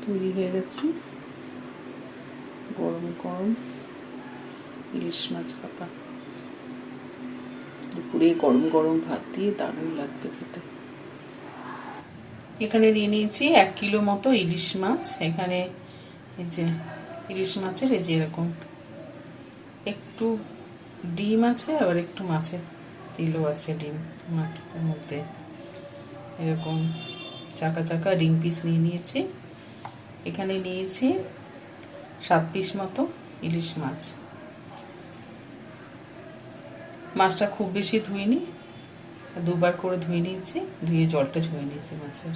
তৈরি হয়ে গেছে গরম গরম ইলিশ মাছ ভাপা। দুপুরে গরম গরম ভাত দিয়ে দারুণ লাগবে খেতে। এখানে নিয়ে নিয়েছি 1 কিলো মতো ইলিশ মাছ। এখানে এই যে ইলিশ মাছের এই যে এরকম একটু ডিম আছে, আবার একটু মাছের তেলও আছে ডিম মাছের মধ্যে। এরকম চাকা চাকা রিং পিস নিয়ে নিয়েছি। এখানে নিয়েছি 7 পিস মতো ইলিশ মাছ। মাছটা খুব বেশি ধুইনি, 2বার করে ধুয়ে নিয়েছি, ধুয়ে জলটা ঝরিয়ে নিয়েছি মাছের।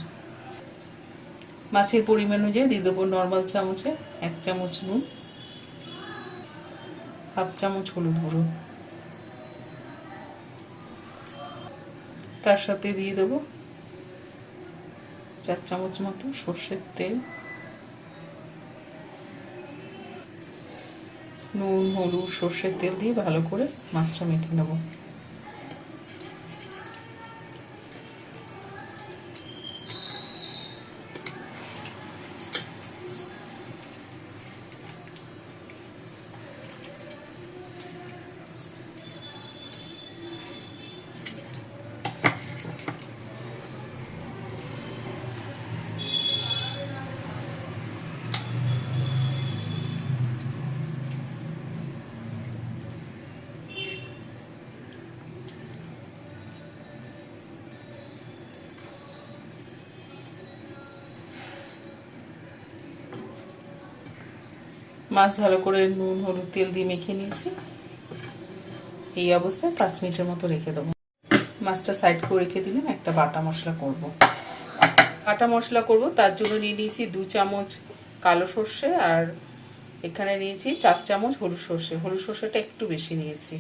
মাছের পরিমাণ অনুযায়ী দিয়ে দেবো নর্মাল চামচে 1 চামচ নুন, 1/2 চামচ হলুদ গুঁড়ো, তার সাথে দিয়ে দেবো 4 চামচ মতো সর্ষের তেল। নুন হলুদ সর্ষের তেল দিয়ে ভালো করে মাছটা মেখে নেব। মাছ ভালো করে নুন হলুদ তেল দিয়ে মেখে নিয়েছি। এই অবস্থায় 5 মিনিটের মতো রেখে দেবো। মাছটা সাইড করে রেখে দিলাম। একটা বাটা মশলা করব। তার জন্য নিয়ে নিয়েছি 2 চামচ কালো সর্ষে, আর এখানে নিয়েছি 4 চামচ হলুদ সর্ষে। হলুদ সর্ষেটা একটু বেশি নিয়েছি।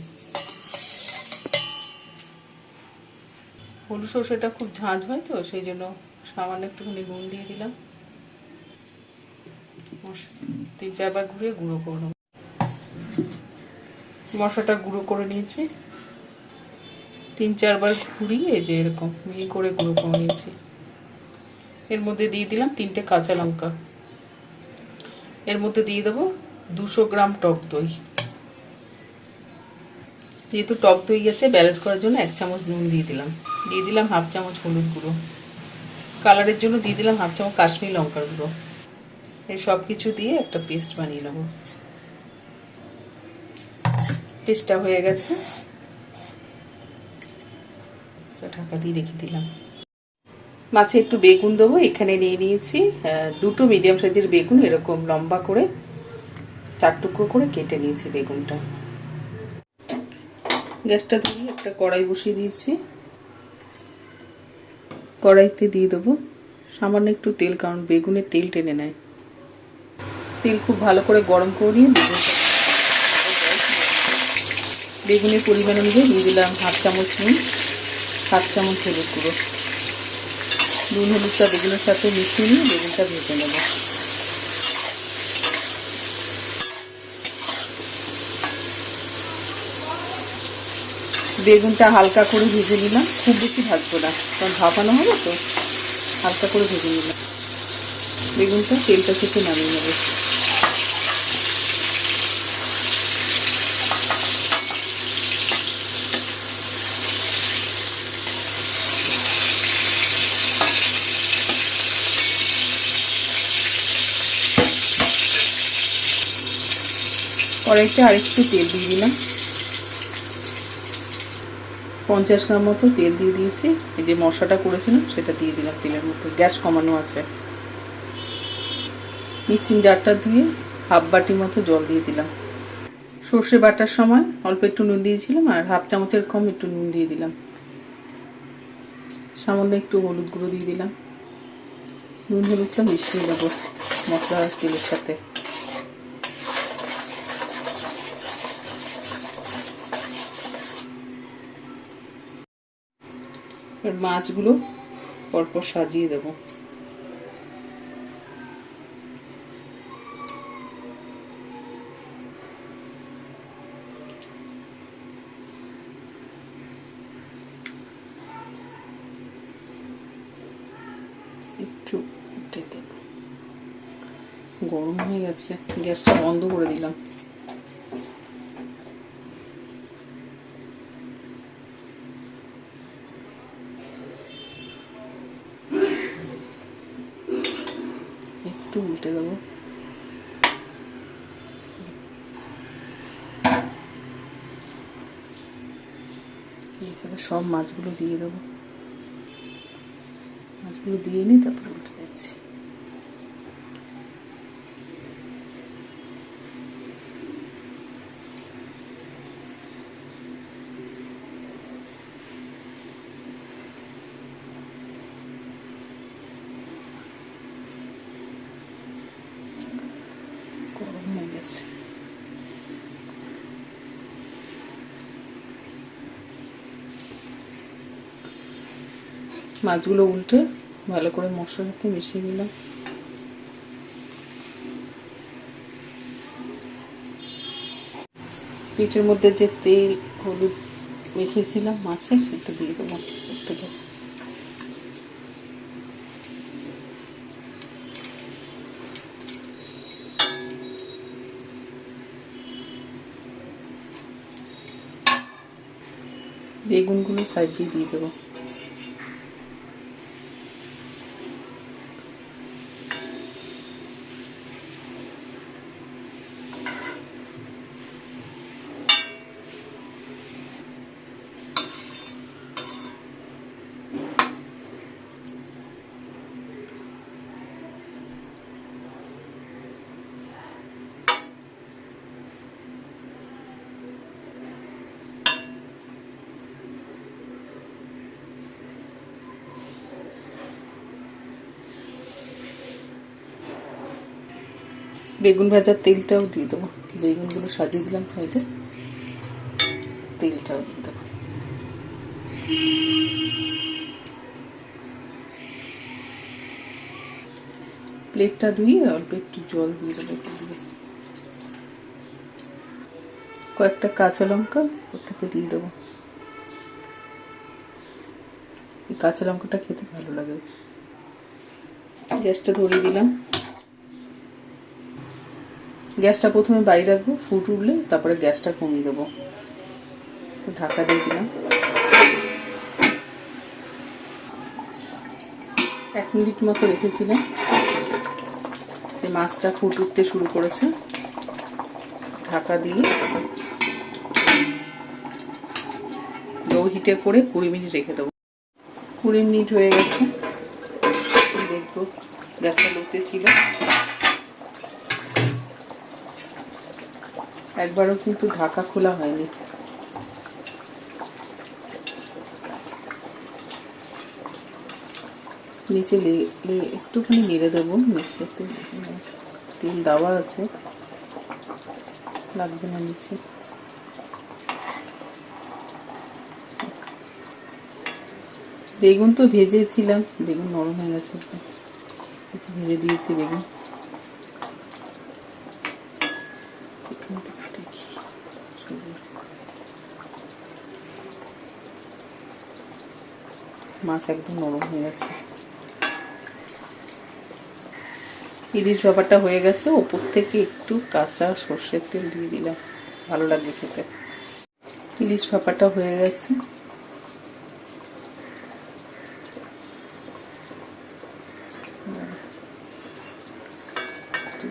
হলুদ সর্ষেটা খুব ঝাঁঝ হয় তো, সেই জন্য সামান্য একটুখানি নুন দিয়ে দিলাম। 3-4 বার ঘুরিয়ে গুঁড়ো করে নেব। মশলাটা গুঁড়ো করে নিয়েছি। 3-4 বার ঘুরিয়ে যে এরকম মিহি করে গুঁড়ো করে নিয়েছি। এর মধ্যে দিয়ে দিলাম 3টে কাঁচা লঙ্কা। এর মধ্যে দিয়ে দেবো 200 গ্রাম টক দই। যেহেতু টক দই আছে, ব্যালেন্স করার জন্য 1 চামচ নুন দিয়ে দিলাম। দিয়ে দিলাম 1/2 চামচ হলুদ গুঁড়ো। কালারের জন্য দিয়ে দিলাম 1/2 চামচ কাশ্মীরি লঙ্কার গুঁড়ো। এই সব কিছু দিয়ে একটা পেস্ট বানিয়ে নেব। পেস্টটা হয়ে গেছে, ঢাকা দিয়ে রেখে দিলাম। মাছে একটু বেগুন দেবো। এখানে নিয়ে নিয়েছি 2টো মিডিয়াম সাইজের বেগুন, এরকম লম্বা করে 4 টুকরো করে কেটে নিয়েছি বেগুনটা। গ্যাসটা ধরিয়ে একটা কড়াই বসিয়ে দিয়েছি। কড়াইতে দিয়ে দেবো সামান্য একটু তেল, কারণ বেগুনের তেল টেনে নেয়। তেল খুব ভালো করে গরম করে নিয়ে বেগুনের পরিমাণ অনুযায়ী দিয়ে দিলাম 1/2 চামচ নুন, 1/2 চামচ হলুদ গুঁড়ো। নুন হলুদটা বেগুনের সাথে মিশিয়ে নিয়ে বেগুনটা ভেজে নেব। বেগুনটা হালকা করে ভেজে নিলাম, খুব বেশি ভাজবো না, কারণ ভাপানো হবে তো। হালকা করে ভেজে নিলাম। বেগুনটা তেলটা থেকে নামিয়ে নেব। কড়াইতে আরেকটু তেল দিয়ে দিলাম। 50 গ্রাম মতো তেল দিয়ে দিয়েছি। এই যে মশলাটা করেছিলাম সেটা দিয়ে দিলাম তেলের মধ্যে। গ্যাস কমানো আছে। মিক্সিং জারটা ধুয়ে 1/2 বাটি মতো জল দিয়ে দিলাম। সর্ষে বাটার সময় অল্প একটু নুন দিয়েছিলাম, আর 1/2 চামচের কম একটু নুন দিয়ে দিলাম। সামান্য একটু হলুদ গুঁড়ো দিয়ে দিলাম। নুন হলুদটা মিশিয়ে নেব মশলা তেলের সাথে। এবার মাছগুলো পরপর সাজিয়ে দেবো। একটু উঠে দেব। গরম হয়ে গেছে, গ্যাসটা বন্ধ করে দিলাম। একটু উল্টে দেবো। এবারে সব মাছগুলো দিয়ে দেবো। মাছগুলো দিয়ে নিই, তারপরে উল্টে যাচ্ছি। গরম হয়ে গেছে। মাছগুলো উল্টে ভালো করে মশলার সাথে মিশিয়ে দিলাম। পিঠের মধ্যে যে তেল হলুদ মেখেছিলাম মাছের, সেটা দিয়ে দেবো থেকে। বেগুনগুলো সাইড দিয়ে দেবো। বেগুন ভাজার তেলটাও দিয়ে দেবো। বেগুনগুলো সাজিয়ে দিলাম সাইডে, তেলটাও দিয়ে দেবো। প্লেটটা ধুয়ে অল্প একটু জল দিয়ে দেবো। কয়েকটা কাঁচা লঙ্কা প্রত্যেকে দিয়ে দেবো। এই কাঁচা লঙ্কাটা খেতে ভালো লাগে। গ্যাসটা ধরিয়ে দিলাম। গ্যাসটা প্রথমে বাইরে রাখবো, ফুট উঠলে তারপরে গ্যাসটা কমিয়ে দেবো। ঢাকা দিয়ে দিলাম। 1 মিনিট মতো রেখেছিলাম। মাছটা ফুট উঠতে শুরু করেছে। ঢাকা দিয়ে লো হিটে করে 20 মিনিট রেখে দেবো। 20 মিনিট হয়ে গেছে, দেখবো। গ্যাসটা লোতে ছিল, একবারও কিন্তু ঢাকা খোলা হয়নি। নিচে একটুখানি নেড়ে দেবো। নিচে একটু তেল দেওয়া আছে, লাগবে না নিচে। বেগুন তো ভেজেছিলাম, বেগুন নরম হয়ে গেছে, একটু ভেজে দিয়েছি বেগুন। দেখি মাছ একদম নরম হয়ে গেছে। ইলিশ ভাপাটা হয়ে গেছে। ওপর থেকে একটু কাঁচা সর্ষের তেল দিয়ে দিলাম, ভালো লাগবে খেতে। ইলিশ ভাপাটা হয়ে গেছে।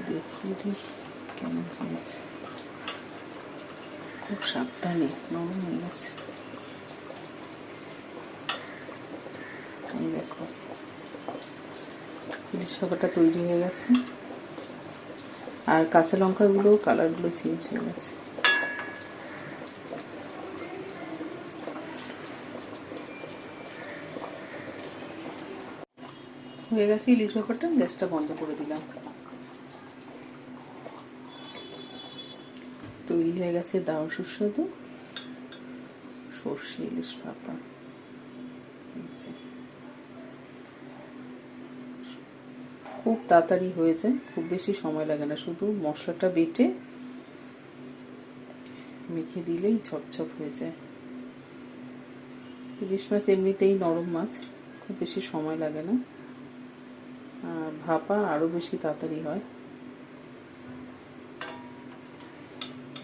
দেখিয়ে দিই কেমন হয়েছে। খুব সাবধানে, নরম হয়ে গেছে। দেখো, ইলিশ ভাপাটা তৈরি হয়ে গেছে। আর কাঁচা লঙ্কাগুলো কালারগুলো চেঞ্জ হয়ে গেছে। হয়ে গেছে ইলিশ ভাপাটা। গ্যাসটা বন্ধ করে দিলাম। তৈরি হয়ে গেছে দারুণ সুস্বাদু সর্ষে ইলিশ ভাপা। খুব তাড়াতাড়ি হয়ে যায়, খুব বেশি সময় লাগে না। শুধু মশলাটা বেটে মেখে দিলেই ঝপঝপ হয়ে যায়। ইলিশ মাছ এমনিতেই নরম মাছ, খুব বেশি সময় লাগে না। ভাপা আরও বেশি তাড়াতাড়ি হয়।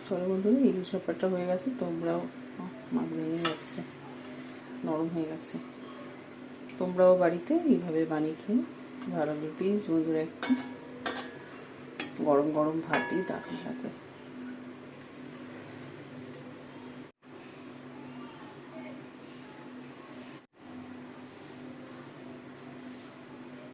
চলো বন্ধুরা, ইলিশ ব্যাপারটা হয়ে গেছে। তোমরাও মাছ ভেঙে যাচ্ছে, নরম হয়ে গেছে। তোমরাও বাড়িতে এইভাবে বানিয়ে খেয়ে ভালো লাগবে। প্লিজ বন্ধুরা, একটু গরম গরম ভাত দিয়ে দারুণ লাগবে।